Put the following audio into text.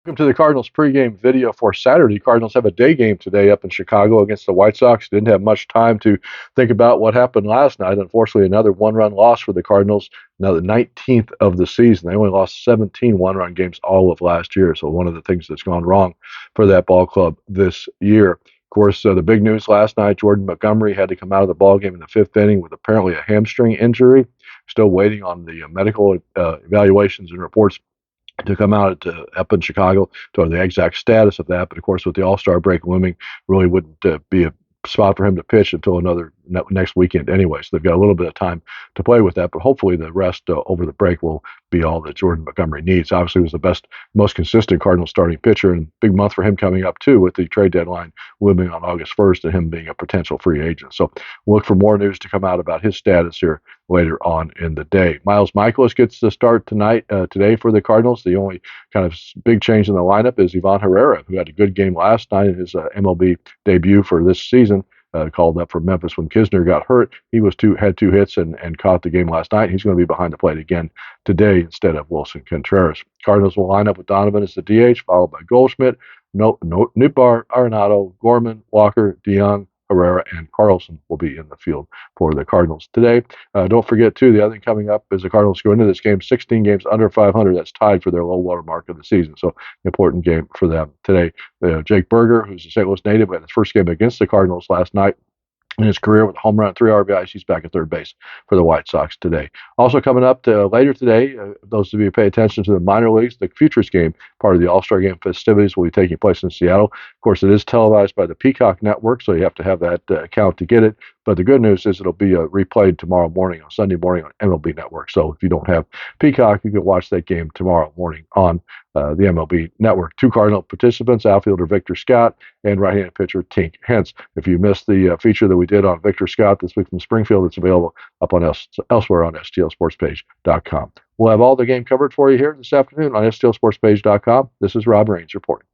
Welcome to the Cardinals pregame video for Saturday. Cardinals have a day game today up in Chicago against the White Sox. Didn't have much time to think about what happened last night. Unfortunately, another one-run loss for the Cardinals, now the 19th of the season. They only lost 17 one-run games all of last year, so one of the things that's gone wrong for that ball club this year. Of course, the big news last night, Jordan Montgomery had to come out of the ball game in the fifth inning with apparently a hamstring injury. Still waiting on the medical evaluations and reports to come out up in Chicago to the exact status of that. But of course, with the All-Star break looming, really wouldn't be a spot for him to pitch until another next weekend anyway. So they've got a little bit of time to play with that. But hopefully, the rest over the break will be all that Jordan Montgomery needs. Obviously, he was the best, most consistent Cardinal starting pitcher, and big month for him coming up too, with the trade deadline looming on August 1st and him being a potential free agent. So we'll look for more news to come out about his status here later on in the day. Miles Michaelis gets the start today for the Cardinals. The only kind of big change in the lineup is Ivan Herrera, who had a good game last night in his MLB debut for this season. Called up for Memphis when Kisner got hurt. He had two hits and caught the game last night. He's going to be behind the plate again today instead of Wilson Contreras. Cardinals will line up with Donovan as the DH, followed by Goldschmidt, Nootbaar, Arenado, Gorman, Walker, DeYoung, Herrera, and Carlson will be in the field for the Cardinals today. Don't forget, too, the other thing coming up is the Cardinals go into this game 16 games under 500. That's tied for their low water mark of the season. So, important game for them today. Jake Berger, who's a St. Louis native, had his first game against the Cardinals last night in his career with a home run, 3 RBIs. He's back at third base for the White Sox today. Also coming up later today, those of you who pay attention to the minor leagues, the Futures game, part of the All-Star Game festivities, will be taking place in Seattle. Of course, it is televised by the Peacock Network, so you have to have that account to get it. But the good news is it'll be replayed tomorrow morning, on Sunday morning on MLB Network. So if you don't have Peacock, you can watch that game tomorrow morning on the MLB Network. 2 Cardinal participants, outfielder Victor Scott and right-handed pitcher Tink Hence. If you missed the feature that we did on Victor Scott this week from Springfield, it's available up on elsewhere on stlsportspage.com. We'll have all the game covered for you here this afternoon on stlsportspage.com. This is Rob Raines reporting.